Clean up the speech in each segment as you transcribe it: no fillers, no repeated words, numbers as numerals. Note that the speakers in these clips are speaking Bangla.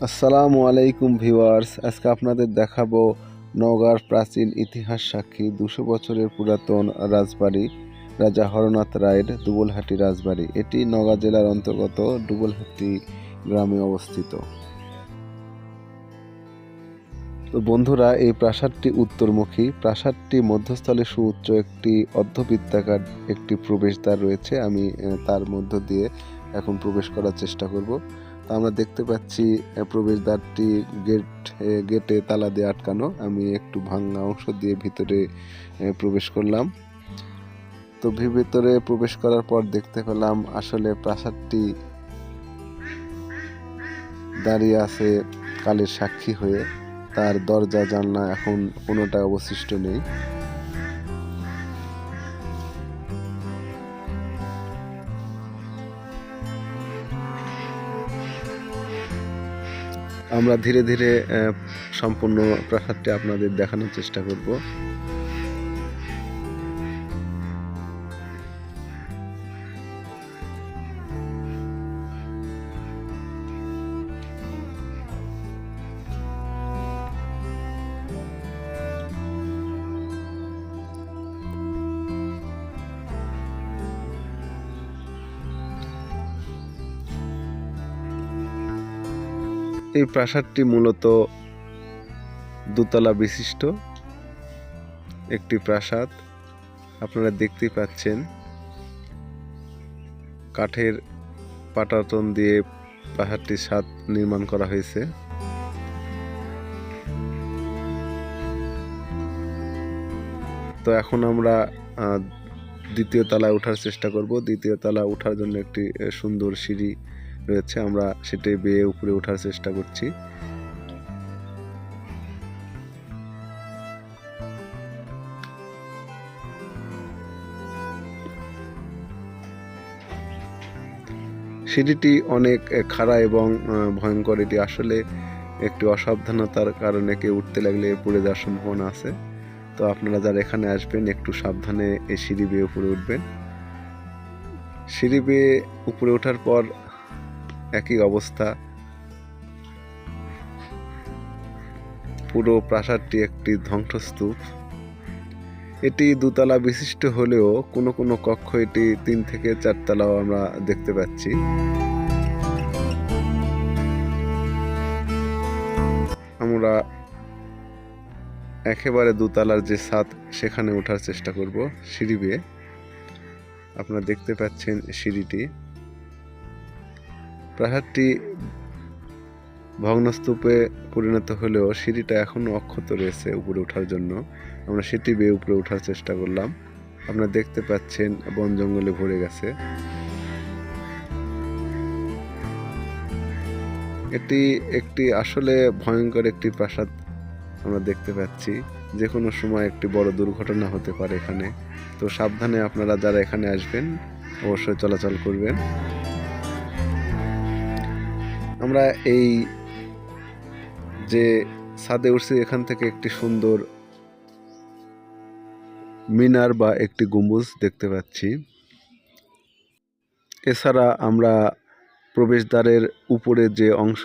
আসসালামু আলাইকুম ভিউয়ার্স, আজকে আপনাদের দেখাবো নওগাঁর প্রাচীন ইতিহাস সাক্ষী 200 বছরের পুরাতন রাজবাড়ি রাজা হরনাথ রায়ের দুবলহাটি রাজবাড়ি। এটি নওগাঁ জেলার অন্তর্গত দুবলহাটি গ্রামে অবস্থিত। তো বন্ধুরা, এই প্রাসাদটি উত্তরমুখী। প্রাসাদটি মধ্যস্থলে সুউচ্চ একটি অর্ধবৃত্তাকার একটি প্রবেশদ্বার রয়েছে। আমি তার মধ্য দিয়ে এখন প্রবেশ করার চেষ্টা করব। তো আমরা দেখতে পাচ্ছি প্রবেশদ্বারটি গেটে তালা দিয়ে আটকানো। আমি একটু ভাঙা অংশ দিয়ে ভিতরে প্রবেশ করলাম। তো ভিতরে প্রবেশ করার পর দেখতে পেলাম আসলে প্রাসাদটি দাঁড়িয়ে আছে কালের সাক্ষী হয়ে। তার দরজা জানলা এখন কোনোটা অবশিষ্ট নেই। আমরা ধীরে ধীরে সম্পূর্ণ প্রাসাদটি আপনাদের দেখানোর চেষ্টা করব। এই প্রাসাদটি মূলত দোতলা বিশিষ্ট একটি প্রাসাদ। আপনারা দেখতেই পাচ্ছেন কাঠের পাটাতন দিয়ে প্রাসাদটির ছাদ নির্মাণ করা হয়েছে। তো এখন আমরা দ্বিতীয় তলায় ওঠার চেষ্টা করব। দ্বিতীয় তলা ওঠার জন্য একটি সুন্দর সিঁড়ি রয়েছে, আমরা সেটি বেয়ে উপরে ওঠার চেষ্টা করছি। সিঁড়িটি অনেক খাড়া এবং ভয়ঙ্কর। এটি আসলে একটি অসাবধানতার কারণে কেউ উঠতে লাগলে পড়ে যাওয়ার সম্ভাবনা আছে। তো আপনারা যারা এখানে আসবেন একটু সাবধানে এই সিঁড়ি বেয়ে উপরে উঠবেন। সিঁড়ি বেয়ে উপরে ওঠার পর একই অবস্থা। পুরো প্রাসাদটি একটি ধ্বংসস্তূপ। এটি দোতলা বিশিষ্ট হলেও কোনো কোনো কক্ষ এটি 3 থেকে 4 তলাও আমরা দেখতে পাচ্ছি। আমরা একেবারে দোতলার যে ছাদ সেখানে ওঠার চেষ্টা করব সিঁড়ি বেয়ে। আপনারা দেখতে পাচ্ছেন সিঁড়িটি। প্রাসাদটি ভগ্নস্তূপে পরিণত হলেও সিঁড়িটা এখনো অক্ষত রয়েছে উপরে ওঠার জন্য। আমরা সেটি বেয়ে উপরে ওঠার চেষ্টা করলাম। আপনারা দেখতে পাচ্ছেন বন জঙ্গলে ভরে গেছে। এটি একটি আসলে ভয়ঙ্কর একটি প্রাসাদ আমরা দেখতে পাচ্ছি। যে কোনো সময় একটি বড় দুর্ঘটনা হতে পারে এখানে। তো সাবধানে আপনারা যারা এখানে আসবেন অবশ্যই চলাচল করবেন। আমরা এই যে ছাদে উঠছি এখান থেকে একটি সুন্দর মিনার বা একটি গম্বুজ দেখতে পাচ্ছি। এছাড়া আমরা প্রবেশদ্বারের উপরে যে অংশ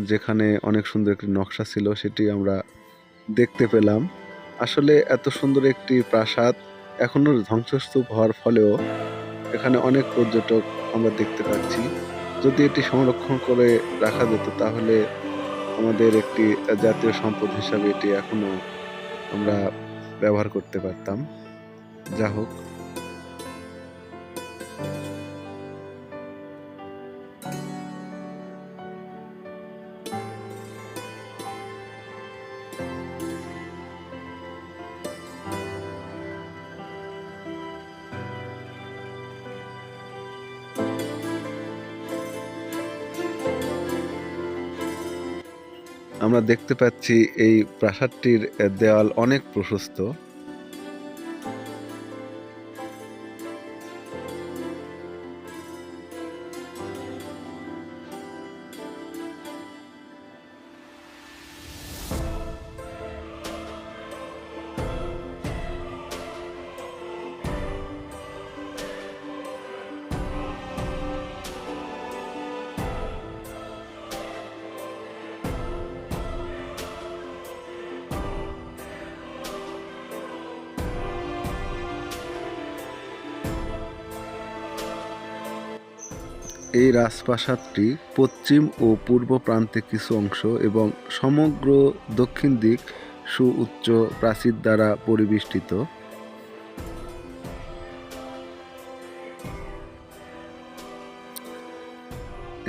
যেখানে অনেক সুন্দর একটি নকশা ছিল সেটি আমরা দেখতে পেলাম। আসলে এত সুন্দর একটি প্রাসাদ এখনো ধ্বংসস্তূপ হওয়ার ফলেও এখানে অনেক পর্যটক আমরা দেখতে পাচ্ছি। যদি এটি সংরক্ষণ করে রাখা যেত তাহলে আমাদের একটি জাতীয় সম্পদ হিসাবে এটি এখনো আমরা ব্যবহার করতে পারতাম। যা হোক, আমরা দেখতে পাচ্ছি এই প্রাসাদটির দেওয়াল অনেক প্রশস্ত। এই রাজপ্রাসাদটি পশ্চিম ও পূর্ব প্রান্তে কিছু অংশ এবং সমগ্র দক্ষিণ দিক সুউচ্চ প্রাচীর দ্বারা পরিবেষ্টিত।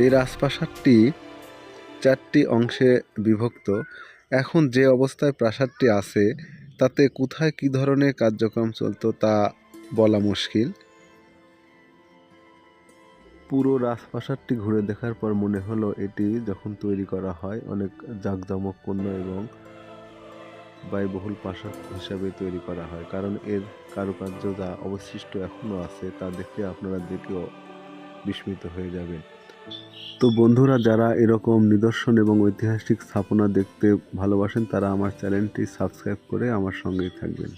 এই রাজপ্রাসাদটি 4টি অংশে বিভক্ত। এখন যে অবস্থায় প্রাসাদটি আছে তাতে কোথায় কী ধরনের কার্যক্রম চলতো তা বলা মুশকিল। পুরো রাজপ্রাসাদটি ঘুরে দেখার পর মনে হলো এটি যখন তৈরি করা হয় অনেক জাঁকজমকপূর্ণ এবং ব্যয়বহুল প্রাসাদ হিসাবে তৈরি করা হয়, কারণ এর কারুকার্য যা অবশিষ্ট এখনও আছে তা দেখে আপনারা দেখেও বিস্মিত হয়ে যাবেন। তো বন্ধুরা, যারা এরকম নিদর্শন এবং ঐতিহাসিক স্থাপনা দেখতে ভালোবাসেন তারা আমার চ্যানেলটি সাবস্ক্রাইব করে আমার সঙ্গেই থাকবেন।